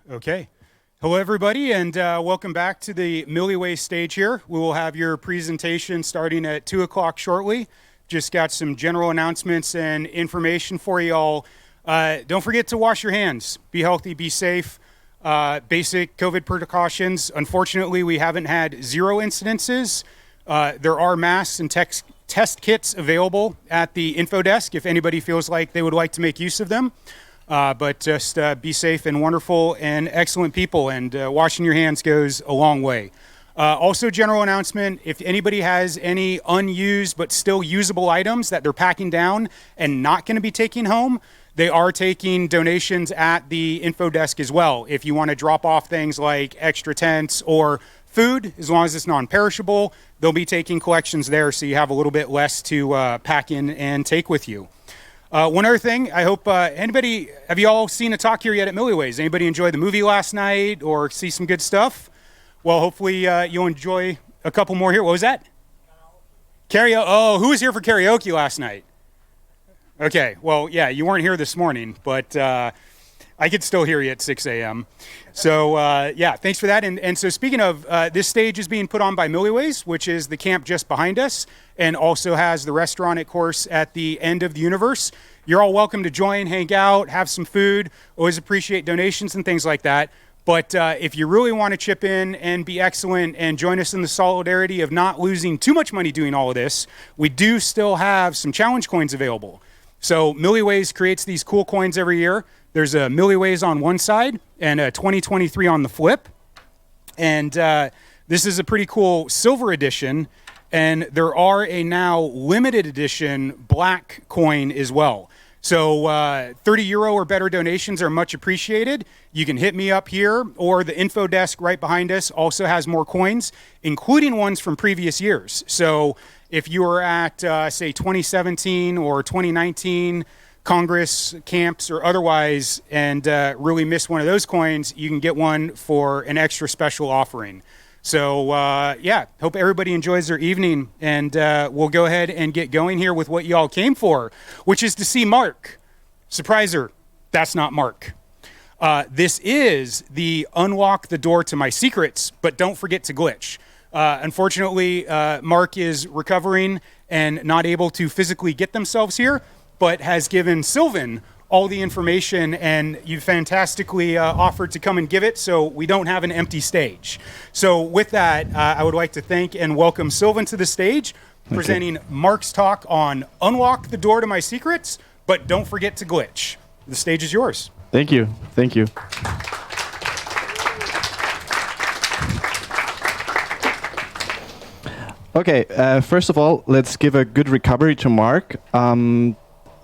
Okay. Hello, everybody, and welcome back to the Milliways stage here. We will have your presentation starting at 2 o'clock shortly. Just got some general announcements and information for you all. Don't forget to wash your hands. Be healthy, be safe. Basic COVID precautions. Unfortunately, we haven't had 0 incidences. There are masks and test kits available at the info desk if anybody feels like they would like to make use of them. But just be safe and wonderful and excellent people, and washing your hands goes a long way. Also, general announcement, if anybody has any unused but still usable items that they're packing down and not going to be taking home, they are taking donations at the info desk as well. If you want to drop off things like extra tents or food, as long as it's non-perishable, they'll be taking collections there, so you have a little bit less to pack in and take with you. One other thing, I hope have you all seen a talk here yet at Milliways? Anybody enjoy the movie last night or see some good stuff? Well, hopefully you'll enjoy a couple more here. What was that? Karaoke. Oh, who was here for karaoke last night? Okay, well, yeah, you weren't here this morning, but I could still hear you at 6 a.m. So, yeah, thanks for that. And so speaking of, this stage is being put on by Milliways, which is the camp just behind us, and also has the restaurant, of course, at the end of the universe. You're all welcome to join, hang out, have some food. Always appreciate donations and things like that. But if you really want to chip in and be excellent and join us in the solidarity of not losing too much money doing all of this, we do still have some challenge coins available. So Milliways creates these cool coins every year. There's a Milliways on one side and a 2023 on the flip. And this is a pretty cool silver edition. And there are a now limited edition black coin as well. So 30 euro or better donations are much appreciated. You can hit me up here, or the info desk right behind us also has more coins, including ones from previous years. So if you were at, say, 2017 or 2019 Congress camps or otherwise, and really miss one of those coins, you can get one for an extra special offering. So yeah, hope everybody enjoys their evening, and we'll go ahead and get going here with what you all came for, which is to see Mark. Surpriser, that's not Mark. This is the unlock the door to my secrets, but don't forget to glitch. Unfortunately, Mark is recovering and not able to physically get themselves here, but has given Sylvan all the information, and you fantastically offered to come and give it, so we don't have an empty stage. So with that, I would like to thank and welcome Sylvan to the stage, presenting Mark's talk on Unlock the Door to My Secrets, but don't forget to glitch. The stage is yours. Thank you. Thank you. Okay, first of all, let's give a good recovery to Mark.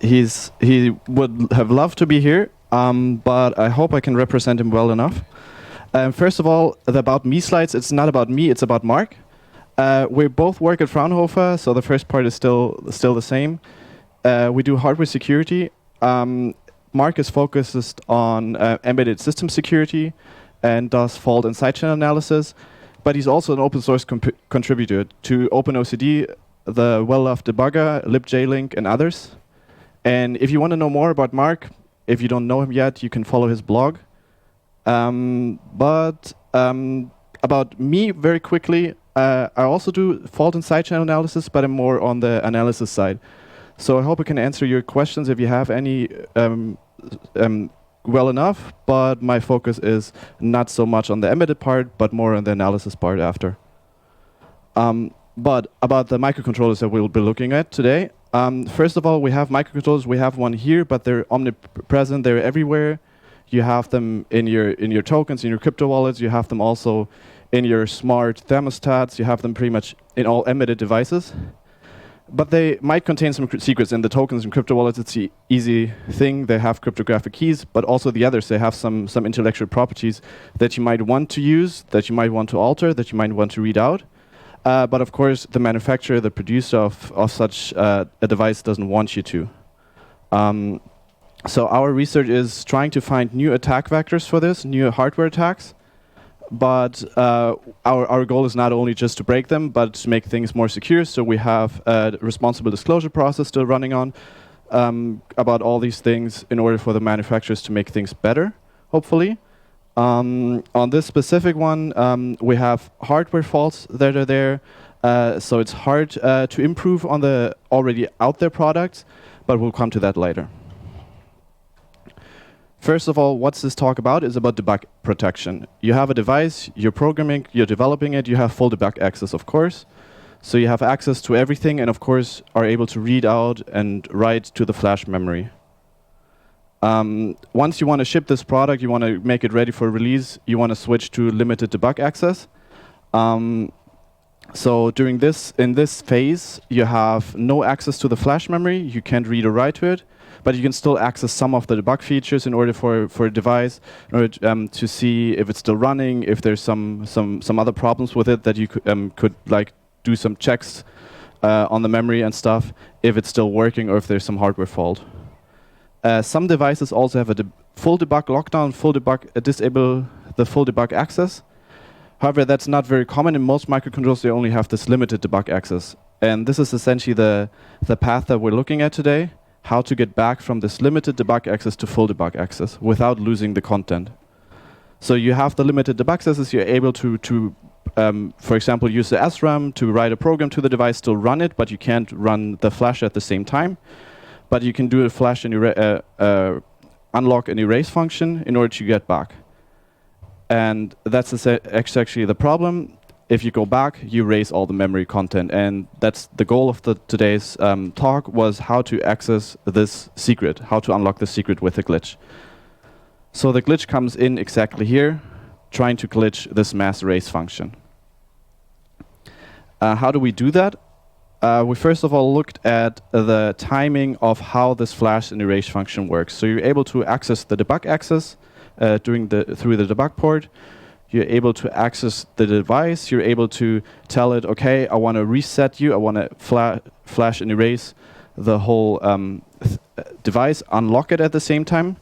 He would have loved to be here, but I hope I can represent him well enough. First of all, the About Me slides, it's not about me, it's about Mark. We both work at Fraunhofer, so the first part is still the same. We do hardware security. Mark is focused on embedded system security and does fault and side channel analysis, but he's also an open source contributor to OpenOCD, the well-loved debugger, libjlink, and others. And if you want to know more about Mark, if you don't know him yet, you can follow his blog. But about me, very quickly, I also do fault and side channel analysis, but I'm more on the analysis side. So I hope I can answer your questions if you have any well enough, but my focus is not so much on the embedded part, but more on the analysis part after. But about the microcontrollers that we'll be looking at today, first of all, we have microcontrollers. We have one here, but they're omnipresent. They're everywhere. You have them in your tokens, in your crypto wallets. You have them also in your smart thermostats. You have them pretty much in all embedded devices. But they might contain some secrets. In the tokens and crypto wallets, it's the easy thing. They have cryptographic keys, but also the others, they have some intellectual properties that you might want to use, that you might want to alter, that you might want to read out. But of course, the manufacturer, the producer of such a device doesn't want you to. So our research is trying to find new attack vectors for this, new hardware attacks. But our goal is not only just to break them, but to make things more secure. So we have a responsible disclosure process still running on about all these things in order for the manufacturers to make things better, hopefully. On this specific one, we have hardware faults that are there, so it's hard to improve on the already out there products, but we'll come to that later. First of all, what's this talk about? Is about debug protection. You have a device, you're programming, you're developing it, you have full debug access, of course. So you have access to everything and, of course, are able to read out and write to the flash memory. Once you want to ship this product, you want to make it ready for release, you want to switch to limited debug access. So in this phase, you have no access to the flash memory, you can't read or write to it, but you can still access some of the debug features in order for a device, in order to see if it's still running, if there's some other problems with it that you could like do some checks on the memory and stuff, if it's still working or if there's some hardware fault. Some devices also have a full debug lockdown, disable the full debug access. However, that's not very common. In most microcontrollers, they only have this limited debug access. And this is essentially the path that we're looking at today, how to get back from this limited debug access to full debug access without losing the content. So you have the limited debug access, you're able to for example, use the SRAM to write a program to the device, still run it, but you can't run the flash at the same time. But you can do a flash and unlock an erase function in order to get back. And that's actually the problem. If you go back, you erase all the memory content. And that's the goal of today's talk, was how to access this secret, how to unlock the secret with a glitch. So the glitch comes in exactly here, trying to glitch this mass erase function. How do we do that? We first of all looked at the timing of how this flash and erase function works. So you're able to access the debug access through the debug port. You're able to access the device. You're able to tell it, okay, I want to reset you. I want to flash and erase the whole device, unlock it at the same time.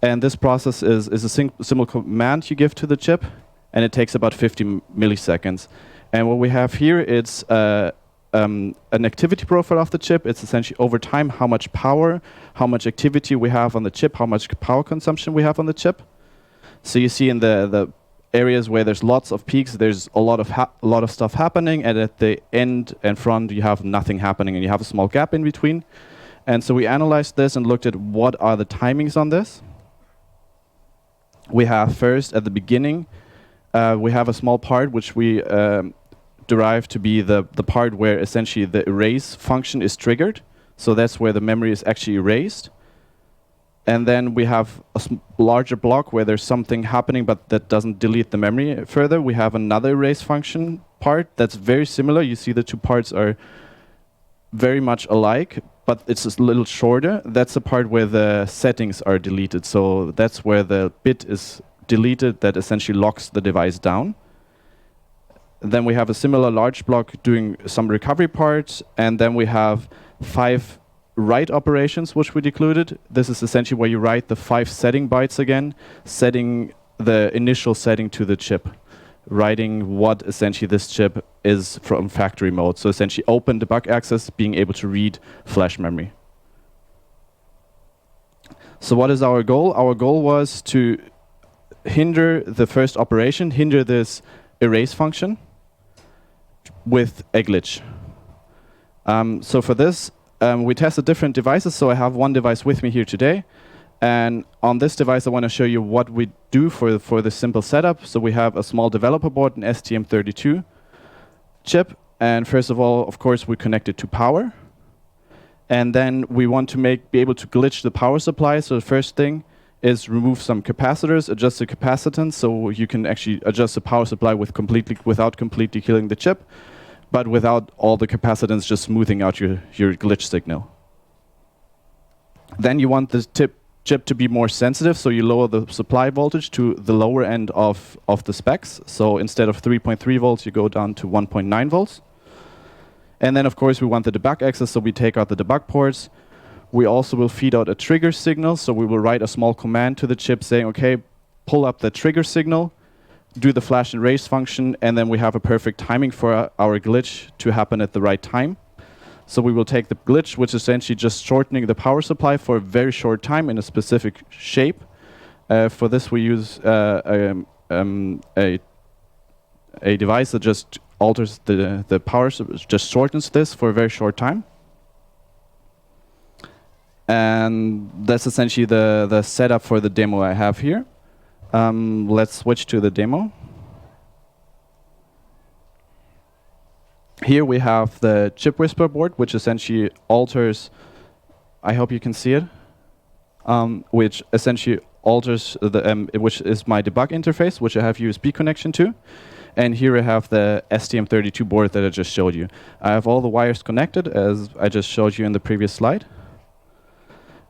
And this process is a simple command you give to the chip, and it takes about 50 milliseconds. And what we have here is an activity profile of the chip. It's essentially over time how much power, how much activity we have on the chip, how much power consumption we have on the chip. So you see in the areas where there's lots of peaks, there's a lot of stuff happening, and at the end and front you have nothing happening, and you have a small gap in between. And so we analyzed this and looked at what are the timings on this. We have first at the beginning, we have a small part which we derive to be the part where essentially the erase function is triggered. So that's where the memory is actually erased. And then we have a larger block where there's something happening but that doesn't delete the memory further. We have another erase function part that's very similar. You see the two parts are very much alike, but it's a little shorter. That's the part where the settings are deleted. So that's where the bit is deleted that essentially locks the device down. Then we have a similar large block doing some recovery parts, and then we have 5 write operations which we decluded. This is essentially where you write the 5 setting bytes again, setting the initial setting to the chip, writing what essentially this chip is from factory mode. So essentially open debug access, being able to read flash memory. So what is our goal? Our goal was to hinder the first operation, hinder this erase function with a glitch. So for this, we tested different devices. So I have one device with me here today. And on this device, I want to show you what we do for this simple setup. So we have a small developer board, an STM32 chip. And first of all, of course, we connect it to power. And then we want to be able to glitch the power supply. So the first thing is remove some capacitors, adjust the capacitance, so you can actually adjust the power supply without completely killing the chip, but without all the capacitance just smoothing out your glitch signal. Then you want the chip to be more sensitive, so you lower the supply voltage to the lower end of the specs. So instead of 3.3 volts, you go down to 1.9 volts. And then, of course, we want the debug access, so we take out the debug ports. We also will feed out a trigger signal, so we will write a small command to the chip saying, okay, pull up the trigger signal, do the flash and erase function, and then we have a perfect timing for our glitch to happen at the right time. So we will take the glitch, which is essentially just shortening the power supply for a very short time in a specific shape, For this, we use a device that just alters the power, just shortens this for a very short time. And that's essentially the setup for the demo I have here. Let's switch to the demo. Here we have the chip whisper board, which essentially alters, I hope you can see it, which essentially alters which is my debug interface, which I have USB connection to. And here I have the STM32 board that I just showed you. I have all the wires connected, as I just showed you in the previous slide.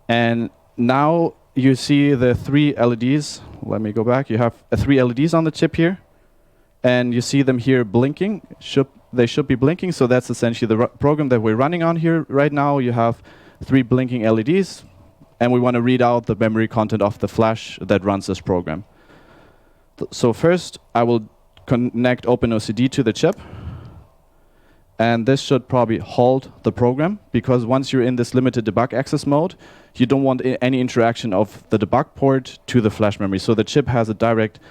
And now you see the 3 LEDs. Let me go back. You have 3 LEDs on the chip here. And you see them here blinking. They should be blinking. So that's essentially the program that we're running on here right now. You have 3 blinking LEDs. And we want to read out the memory content of the flash that runs this program. So first, I will connect OpenOCD to the chip. And this should probably halt the program, because once you're in this limited debug access mode, you don't want any interaction of the debug port to the flash memory. So the chip has a direct,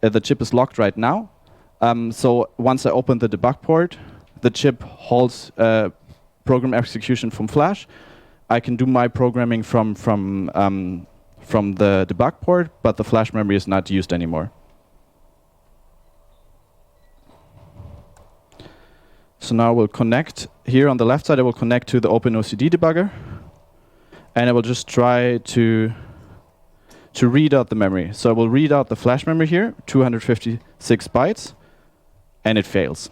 the chip is locked right now. So once I open the debug port, the chip halts program execution from flash. I can do my programming from the debug port, but the flash memory is not used anymore. So now we'll connect, here on the left side I will connect to the OpenOCD debugger, and I will just try to read out the memory. So I will read out the flash memory here, 256 bytes, and it fails.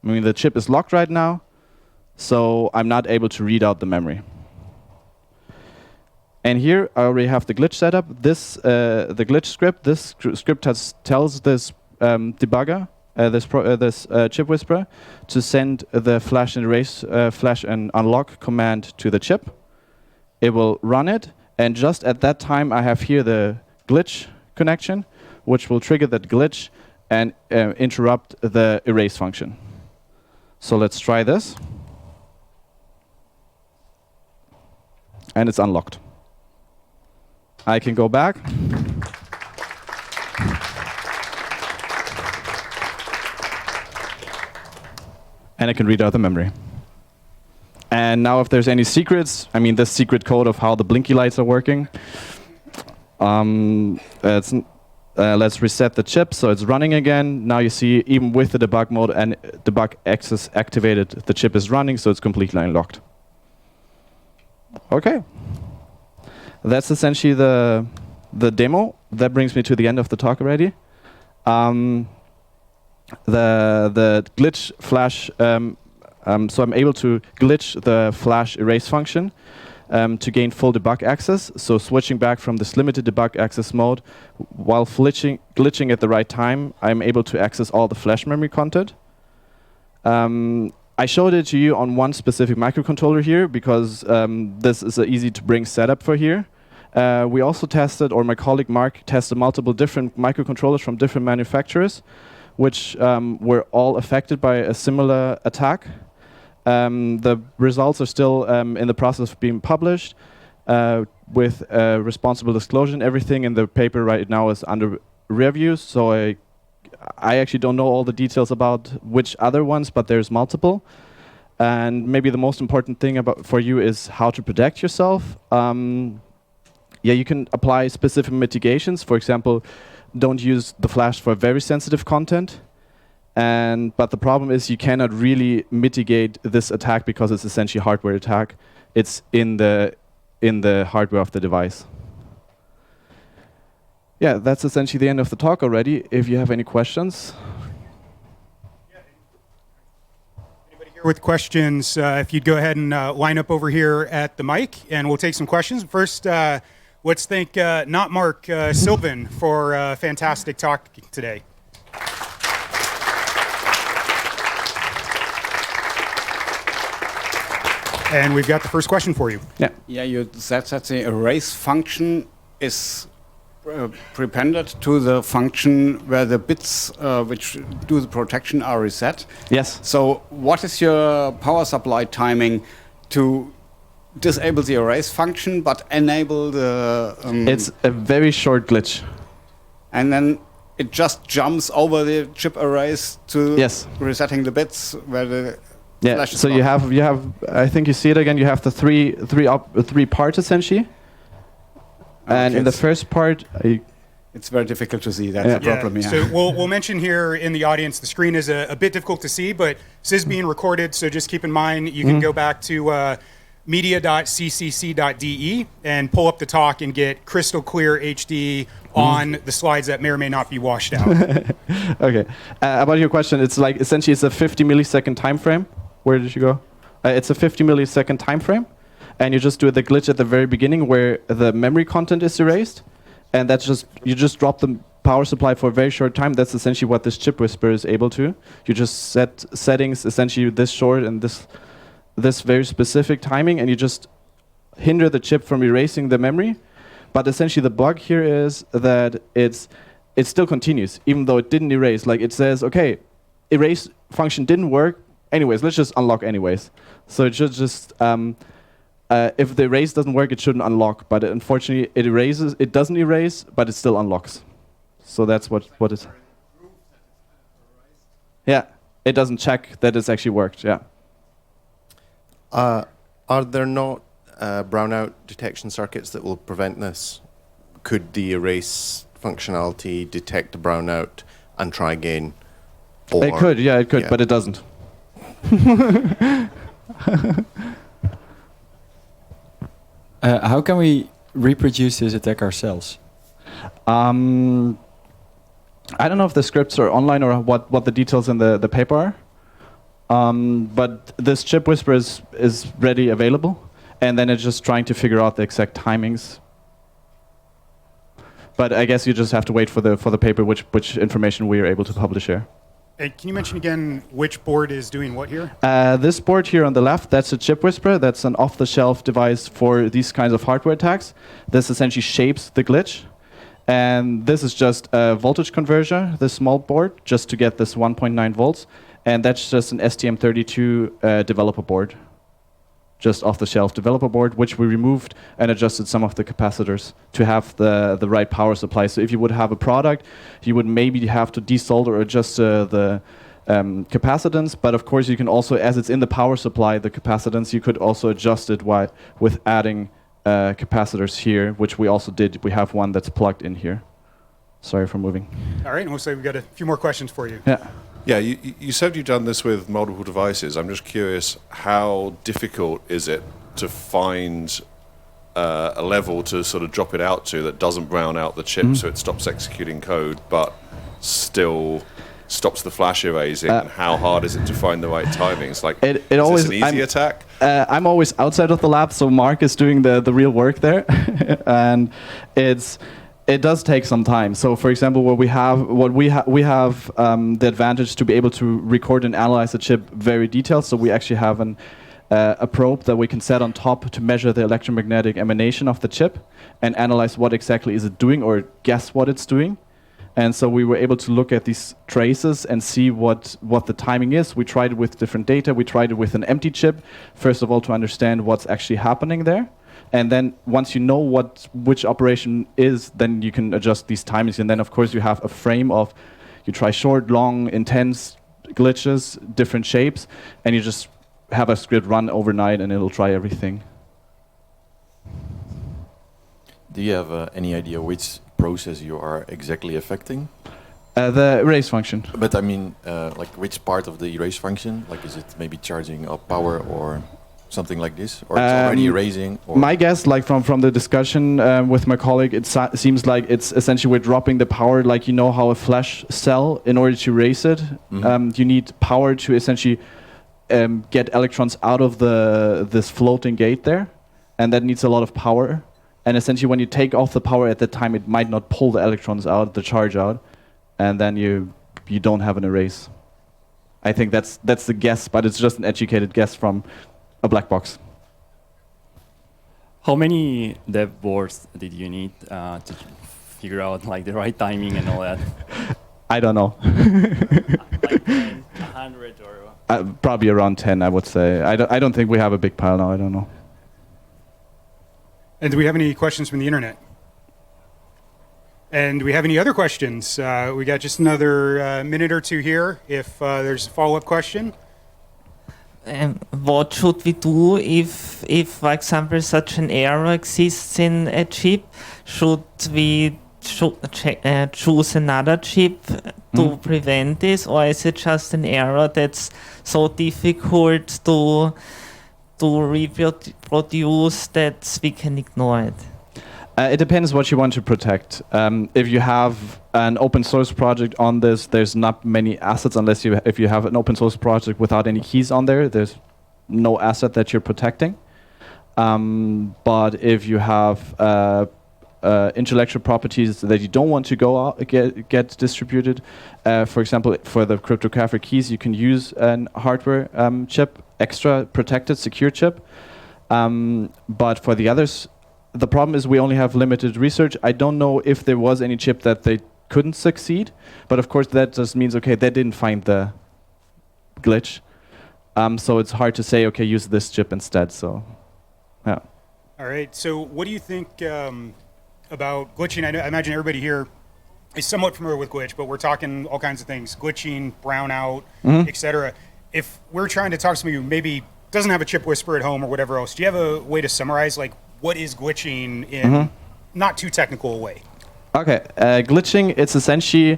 I mean, the chip is locked right now, so I'm not able to read out the memory. And here I already have the glitch set up. This, the glitch script, this script tells this debugger, this chip whisperer, to send the flash and erase, flash and unlock command to the chip. It will run it, and just at that time I have here the glitch connection, which will trigger that glitch and interrupt the erase function. So let's try this. And it's unlocked. I can go back. And I can read out the memory. And now if there's any secrets, I mean this secret code of how the blinky lights are working, let's reset the chip so it's running again. Now you see even with the debug mode and debug access activated, the chip is running, so it's completely unlocked. Okay. That's essentially the demo. That brings me to the end of the talk already. The glitch flash, so I'm able to glitch the flash erase function to gain full debug access. So switching back from this limited debug access mode, while glitching at the right time, I'm able to access all the flash memory content. I showed it to you on one specific microcontroller here because this is an easy to bring setup for here. We also tested, or my colleague Mark tested multiple different microcontrollers from different manufacturers, which were all affected by a similar attack. The results are still in the process of being published with responsible disclosure, and everything in the paper right now is under review. So I actually don't know all the details about which other ones, but there's multiple. And maybe the most important thing for you is how to protect yourself. Yeah, you can apply specific mitigations. For example, don't use the flash for very sensitive content. But the problem is you cannot really mitigate this attack because it's essentially a hardware attack. It's in the hardware of the device. Yeah, that's essentially the end of the talk already. If you have any questions. Anybody here with questions, if you'd go ahead and line up over here at the mic, and we'll take some questions. First, let's thank not Mark, Sylvan for a fantastic talk today. And we've got the first question for you. Yeah, you said that the erase function is prepended to the function where the bits which do the protection are reset. Yes. So what is your power supply timing to disable the erase function, but enable the. It's a very short glitch. And then it just jumps over the chip erase to Yes. resetting the bits where the Yeah. flash is So you blocked. have. I think you see it again. You have the three parts essentially. And Okay, in the first part, it's very difficult to see. That's Yeah. the problem. Yeah. So we'll mention here in the audience, the screen is a bit difficult to see, but this is being recorded, so just keep in mind you can go back to media.ccc.de and pull up the talk and get crystal clear HD on the slides that may or may not be washed out. okay. About your question, it's like essentially it's a 50 millisecond time frame. Where did you go? It's a 50 millisecond time frame, and you just do the glitch at the very beginning where the memory content is erased, and that's just you just drop the power supply for a very short time. That's essentially what this chip whisperer is able to. You just set settings essentially this short and this very specific timing, and you just hinder the chip from erasing the memory. But essentially the bug here is that it still continues, even though it didn't erase. Like it says, okay, erase function didn't work. Anyways, let's just unlock anyways. So it should just, if the erase doesn't work, it shouldn't unlock. But unfortunately, it erases. It doesn't erase, but it still unlocks. So that's what is. Yeah, it doesn't check that it's actually worked. Yeah. Are there not brownout detection circuits that will prevent this? Could the erase functionality detect a brownout and try again? It could, yeah, it could, yeah. but it doesn't. How can we reproduce this attack ourselves? I don't know if the scripts are online or what the details in the paper are. But this chip whisperer is ready available, and then it's just trying to figure out the exact timings. But I guess you just have to wait for the paper, which information we are able to publish here. Hey, can you mention again which board is doing what here? This board here on the left, that's a chip whisperer. That's an off-the-shelf device for these kinds of hardware attacks. This essentially shapes the glitch. And this is just a voltage converter, this small board, just to get this 1.9 volts. And that's just an STM32 developer board. Just off-the-shelf developer board, which we removed and adjusted some of the capacitors to have the right power supply. So if you would have a product, you would maybe have to desolder or adjust the capacitance. But of course, you can also, as it's in the power supply, the capacitance, you could also adjust it with adding capacitors here, which we also did. We have one that's plugged in here. Sorry for moving. All right, and looks like we've got a few more questions for you. Yeah. Yeah, you said you've done this with multiple devices. I'm just curious, how difficult is it to find a level to sort of drop it out to that doesn't brown out the chip so it stops executing code, but still stops the flash erasing? And how hard is it to find the right timings? Like, It is always, this an easy attack? I'm always outside of the lab, so Mark is doing the real work there, and it does take some time. So, for example, we have the advantage to be able to record and analyze the chip very detailed. So we actually have a probe that we can set on top to measure the electromagnetic emanation of the chip and analyze what exactly is it doing or guess what it's doing. And so we were able to look at these traces and see what the timing is. We tried it with different data. We tried it with an empty chip, first of all, to understand what's actually happening there. And then once you know which operation is, then you can adjust these timings. And then, of course, you have a frame of, you try short, long, intense glitches, different shapes, and you just have a script run overnight, and it'll try everything. Do you have any idea which process you are exactly affecting? The erase function. But I mean, like which part of the erase function? Like, is it maybe charging up power or something like this, or it's already erasing? Or My guess, like from the discussion with my colleague, it seems like it's essentially we're dropping the power. Like, you know how a flash cell, in order to erase it, you need power to essentially get electrons out of this floating gate there, and that needs a lot of power. And essentially, when you take off the power at that time, it might not pull the electrons out, the charge out, and then you don't have an erase. I think that's the guess, but it's just an educated guess from a black box. How many dev boards did you need to figure out like the right timing and all that? I don't know. Like 10, 100 or? Probably around 10, I would say. I don't think we have a big pile now. I don't know. And do we have any questions from the internet? And do we have any other questions? We got just another minute or two here if there's a follow-up question. What should we do if, for example, such an error exists in a chip? Should we choose another chip to prevent this, or is it just an error that's so difficult to reproduce that we can ignore it? It depends what you want to protect. If you have an open source project on this, there's not many assets unless if you have an open source project without any keys on there, there's no asset that you're protecting. But if you have intellectual properties that you don't want to go out, get distributed, for example, for the cryptographic keys, you can use an hardware chip, extra protected, secure chip. But for the others, the problem is we only have limited research. I don't know if there was any chip that they couldn't succeed, but of course that just means, okay, they didn't find the glitch. So it's hard to say, okay, use this chip instead, so, yeah. All right, so what do you think about glitching? I imagine everybody here is somewhat familiar with glitch, but we're talking all kinds of things, glitching, brownout, etc. If we're trying to talk to somebody who maybe doesn't have a chip whisperer at home or whatever else, do you have a way to summarize, like, what is glitching in not too technical a way? Okay, glitching, it's essentially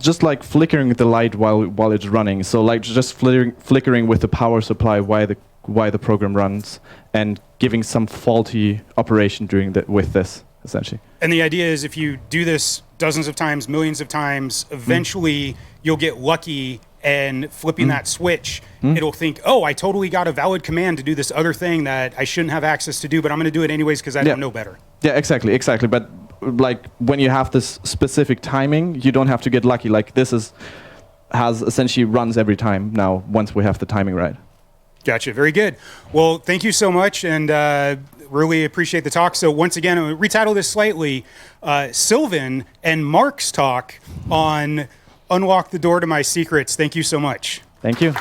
just like flickering the light while it's running. So like just flickering with the power supply while the program runs and giving some faulty operation with this, essentially. And the idea is if you do this dozens of times, millions of times, eventually you'll get lucky, and flipping that switch, it'll think, oh, I totally got a valid command to do this other thing that I shouldn't have access to do, but I'm going to do it anyways because I don't know better. Yeah, exactly. But like when you have this specific timing, you don't have to get lucky. Like this has essentially runs every time now once we have the timing right. Gotcha. Very good. Well, thank you so much, and really appreciate the talk. So once again, I'll retitle this slightly, Sylvan and Mark's talk on Unlock the Door to My Secrets. Thank you so much. Thank you.